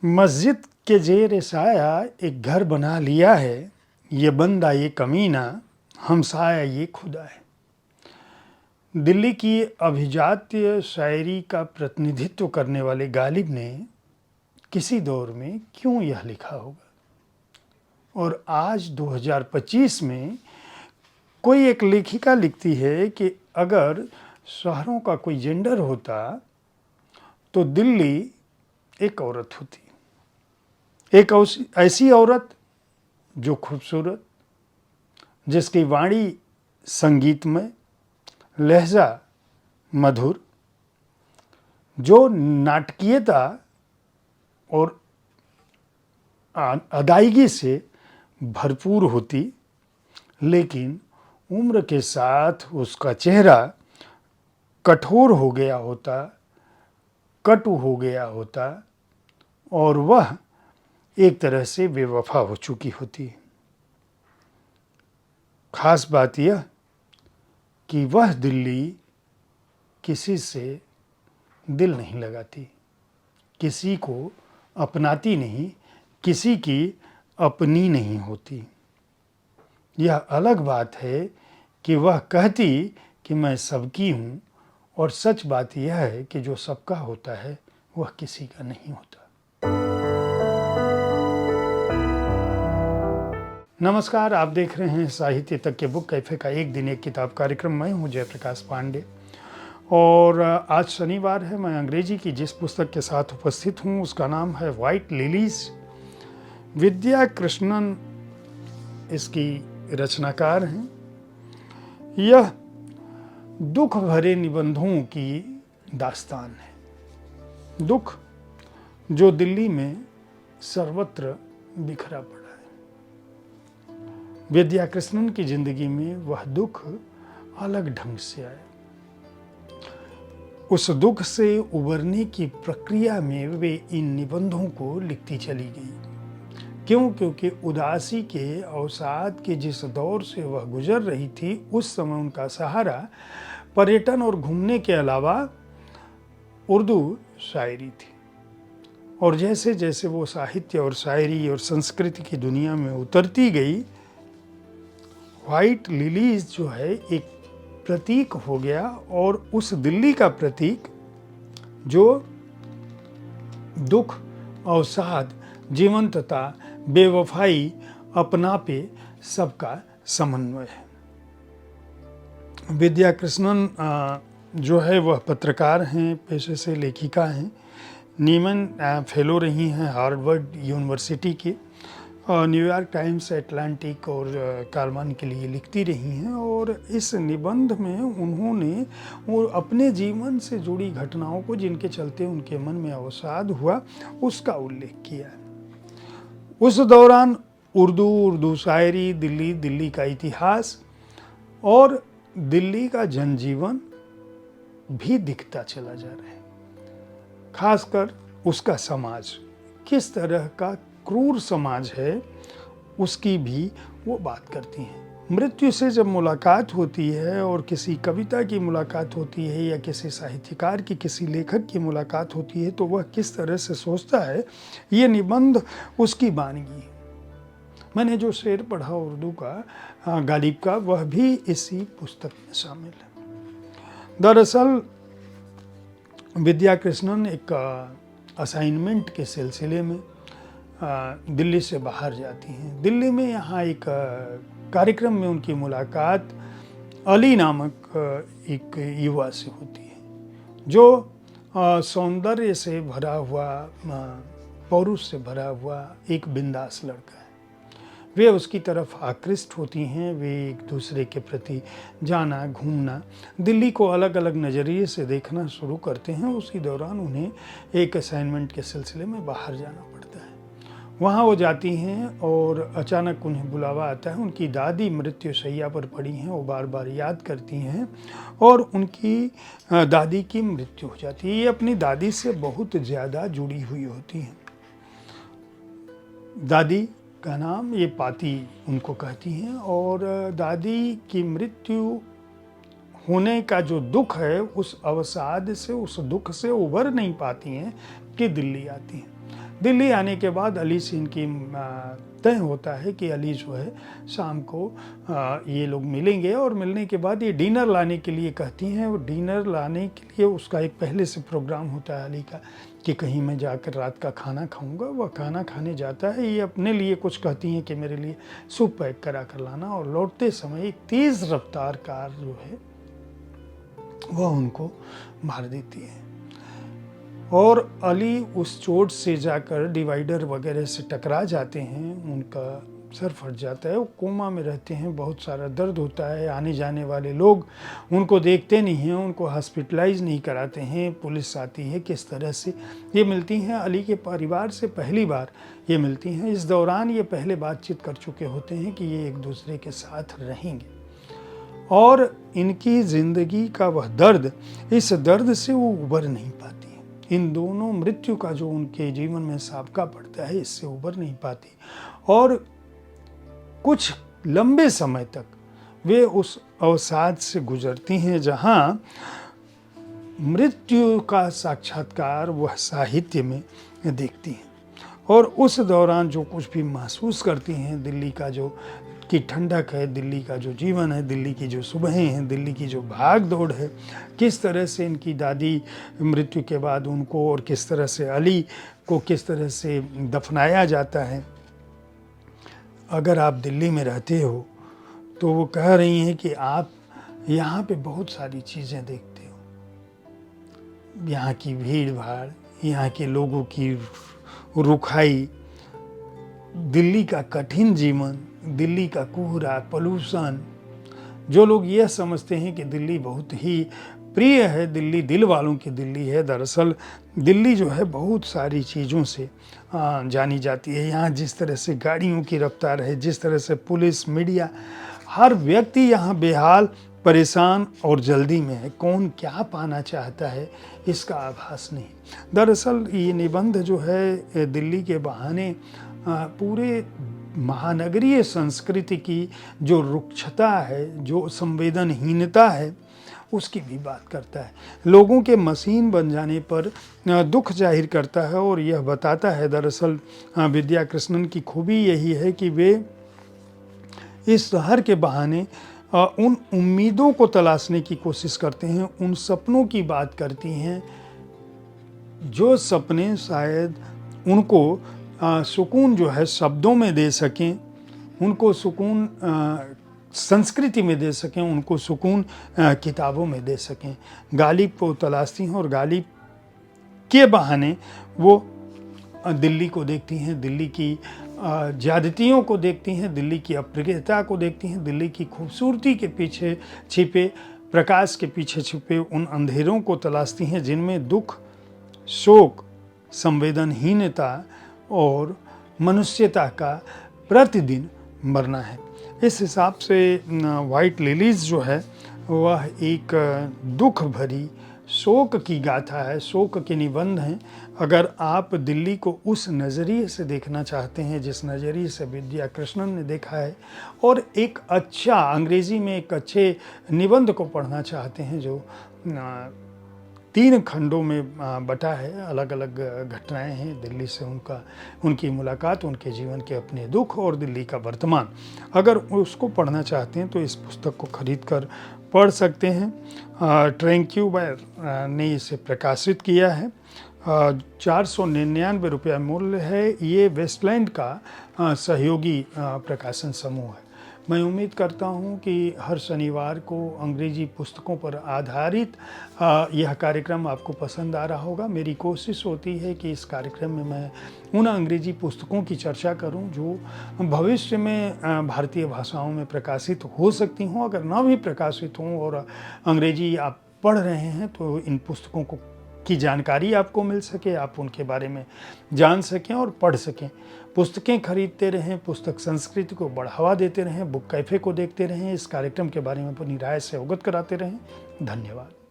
मस्जिद के जेर साया एक घर बना लिया है, ये बंदा ये कमीना, हमसाया ये खुदा है। दिल्ली की अभिजात्य शायरी का प्रतिनिधित्व करने वाले गालिब ने किसी दौर में क्यों यह लिखा होगा, और आज 2025 में कोई एक लेखिका लिखती है कि अगर शहरों का कोई जेंडर होता तो दिल्ली एक औरत होती, एक ऐसी औरत जो खूबसूरत, जिसकी वाणी संगीतमय, लहजा मधुर, जो नाटकीयता और अदायगी से भरपूर होती, लेकिन उम्र के साथ उसका चेहरा कठोर हो गया होता, कटु हो गया होता और वह एक तरह से बेवफा हो चुकी होती। खास बात यह कि वह दिल्ली किसी से दिल नहीं लगाती, किसी को अपनाती नहीं, किसी की अपनी नहीं होती। यह अलग बात है कि वह कहती कि मैं सबकी हूँ, और सच बात यह है कि जो सबका होता है वह किसी का नहीं होता। नमस्कार, आप देख रहे हैं साहित्य तक के बुक कैफे का एक दिन एक किताब कार्यक्रम। मैं हूं जयप्रकाश पांडे और आज शनिवार है। मैं अंग्रेजी की जिस पुस्तक के साथ उपस्थित हूं उसका नाम है व्हाइट लिलीज। विद्या कृष्णन इसकी रचनाकार हैं। यह दुख भरे निबंधों की दास्तान है, दुख जो दिल्ली में सर्वत्र बिखरा पड़ा है। विद्या कृष्णन की जिंदगी में वह दुख अलग ढंग से आया। उस दुख से उबरने की प्रक्रिया में वे इन निबंधों को लिखती चली गई। क्यों? क्योंकि उदासी के अवसाद के जिस दौर से वह गुजर रही थी, उस समय उनका सहारा पर्यटन और घूमने के अलावा उर्दू शायरी थी। और जैसे जैसे वो साहित्य और शायरी और संस्कृति की दुनिया में उतरती गई, व्हाइट लिलीज जो है एक प्रतीक हो गया। और उस दिल्ली का प्रतीक जो दुख, अवसाद, जीवंतता, बेवफाई, अपनापे सबका समन्वय है। विद्या कृष्णन जो है वह पत्रकार हैं, पेशे से लेखिका हैं, नीमन फेलो रही हैं हार्वर्ड यूनिवर्सिटी के, न्यूयॉर्क टाइम्स, एटलांटिक और कालमान के लिए लिखती रही हैं। और इस निबंध में उन्होंने वो अपने जीवन से जुड़ी घटनाओं को, जिनके चलते उनके मन में अवसाद हुआ, उसका उल्लेख किया है। उस दौरान उर्दू शायरी, दिल्ली का इतिहास और दिल्ली का जनजीवन भी दिखता चला जा रहा है। खासकर उसका समाज किस तरह का क्रूर समाज है, उसकी भी वो बात करती हैं। मृत्यु से जब मुलाकात होती है और किसी कविता की मुलाकात होती है या किसी साहित्यकार की, किसी लेखक की मुलाकात होती है, तो वह किस तरह से सोचता है, ये निबंध उसकी वानगी है। मैंने जो शेर पढ़ा उर्दू का गालिब का, वह भी इसी पुस्तक में शामिल है। दरअसल विद्या कृष्णन एक असाइनमेंट के सिलसिले में दिल्ली से बाहर जाती हैं। दिल्ली में यहाँ एक कार्यक्रम में उनकी मुलाकात अली नामक एक युवा से होती है, जो सौंदर्य से भरा हुआ, पौरुष से भरा हुआ एक बिंदास लड़का है। वे उसकी तरफ आकृष्ट होती हैं। वे एक दूसरे के प्रति जाना, घूमना, दिल्ली को अलग अलग नज़रिए से देखना शुरू करते हैं। उसी दौरान उन्हें एक असाइनमेंट के सिलसिले में बाहर जाना पड़ता है। वहाँ वो जाती हैं और अचानक उन्हें बुलावा आता है। उनकी दादी मृत्युशैया पर पड़ी हैं, वो बार बार याद करती हैं और उनकी दादी की मृत्यु हो जाती है। ये अपनी दादी से बहुत ज़्यादा जुड़ी हुई होती हैं। दादी का नाम ये पाती उनको कहती हैं, और दादी की मृत्यु होने का जो दुख है, उस अवसाद से, उस दुख से उबर नहीं पाती हैं कि दिल्ली आती हैं। दिल्ली आने के बाद अली से इनकी तय होता है कि अली जो है शाम को ये लोग मिलेंगे, और मिलने के बाद ये डिनर लाने के लिए कहती हैं। और डिनर लाने के लिए उसका एक पहले से प्रोग्राम होता है अली का कि कहीं मैं जाकर रात का खाना खाऊंगा। वह खाना खाने जाता है, ये अपने लिए कुछ कहती हैं कि मेरे लिए सूप पैक करा कर लाना, और लौटते समय एक तेज़ रफ्तार कार जो है वह उनको मार देती है। और अली उस चोट से जाकर डिवाइडर वगैरह से टकरा जाते हैं, उनका सर फट जाता है, वो कोमा में रहते हैं, बहुत सारा दर्द होता है। आने जाने वाले लोग उनको देखते नहीं हैं, उनको हॉस्पिटलाइज नहीं कराते हैं। पुलिस आती है, किस तरह से ये मिलती हैं अली के परिवार से पहली बार ये मिलती हैं। इस दौरान ये पहले बातचीत कर चुके होते हैं कि ये एक दूसरे के साथ रहेंगे, और इनकी ज़िंदगी का वह दर्द, इस दर्द से वो उबर नहीं पाती। इन दोनों मृत्यु का जो उनके जीवन में साबका पड़ता है, इससे उबर नहीं पाती, और कुछ लंबे समय तक वे उस अवसाद से गुजरती हैं जहाँ मृत्यु का साक्षात्कार वह साहित्य में देखती हैं। और उस दौरान जो कुछ भी महसूस करती हैं, दिल्ली का जो की ठंडक है, दिल्ली का जो जीवन है, दिल्ली की जो सुबहें हैं, दिल्ली की जो भाग दौड़ है, किस तरह से इनकी दादी मृत्यु के बाद उनको, और किस तरह से अली को किस तरह से दफनाया जाता है। अगर आप दिल्ली में रहते हो तो वो कह रही हैं कि आप यहाँ पे बहुत सारी चीज़ें देखते हो, यहाँ की भीड़ भाड़, यहाँ के लोगों की रुखाई, दिल्ली का कठिन जीवन, दिल्ली का कोहरा, पोल्यूशन। जो लोग यह समझते हैं कि दिल्ली बहुत ही प्रिय है, दिल्ली दिल वालों की दिल्ली है, दरअसल दिल्ली जो है बहुत सारी चीज़ों से जानी जाती है। यहाँ जिस तरह से गाड़ियों की रफ्तार है, जिस तरह से पुलिस, मीडिया, हर व्यक्ति यहाँ बेहाल, परेशान और जल्दी में है। कौन क्या पाना चाहता है इसका आभास नहीं। दरअसल ये निबंध जो है दिल्ली के बहाने पूरे महानगरीय संस्कृति की जो रुक्षता है, जो संवेदनहीनता है, उसकी भी बात करता है। लोगों के मशीन बन जाने पर दुख जाहिर करता है, और यह बताता है दरअसल विद्या कृष्णन की खूबी यही है कि वे इस शहर के बहाने उन उम्मीदों को तलाशने की कोशिश करते हैं, उन सपनों की बात करती हैं जो सपने शायद उनको सुकून जो है शब्दों में दे सकें, उनको सुकून संस्कृति में दे सकें, उनको सुकून किताबों में दे सकें। गालिब को तलाशती हैं, और गालिब के बहाने वो दिल्ली को देखती हैं, दिल्ली की ज्यादतियों को देखती हैं, दिल्ली की अप्रियता को देखती हैं, दिल्ली की खूबसूरती के पीछे छिपे, प्रकाश के पीछे छिपे उन अंधेरों को तलाशती हैं जिनमें दुख, शोक, संवेदनहीनता और मनुष्यता का प्रतिदिन मरना है। इस हिसाब से वाइट लिलीज जो है वह एक दुख भरी शोक की गाथा है, शोक के निबंध हैं। अगर आप दिल्ली को उस नज़रिए से देखना चाहते हैं जिस नज़रिए से विद्या कृष्णन ने देखा है, और एक अच्छा अंग्रेज़ी में एक अच्छे निबंध को पढ़ना चाहते हैं जो 3 खंडों में बटा है, अलग अलग घटनाएं हैं दिल्ली से उनकी मुलाकात, उनके जीवन के अपने दुख और दिल्ली का वर्तमान, अगर उसको पढ़ना चाहते हैं तो इस पुस्तक को खरीद कर पढ़ सकते हैं। ट्रैंक्यूबर ने इसे प्रकाशित किया है। 499 रुपया मूल्य है। ये वेस्टलैंड का सहयोगी प्रकाशन समूह है। मैं उम्मीद करता हूँ कि हर शनिवार को अंग्रेजी पुस्तकों पर आधारित यह कार्यक्रम आपको पसंद आ रहा होगा। मेरी कोशिश होती है कि इस कार्यक्रम में मैं उन अंग्रेजी पुस्तकों की चर्चा करूं जो भविष्य में भारतीय भाषाओं में प्रकाशित हो सकती हों। अगर ना भी प्रकाशित हों और अंग्रेजी आप पढ़ रहे हैं तो इन पुस्तकों की जानकारी आपको मिल सके, आप उनके बारे में जान सकें और पढ़ सकें। पुस्तकें खरीदते रहें, पुस्तक संस्कृति को बढ़ावा देते रहें, बुक कैफ़े को देखते रहें, इस कार्यक्रम के बारे में अपनी राय से अवगत कराते रहें। धन्यवाद।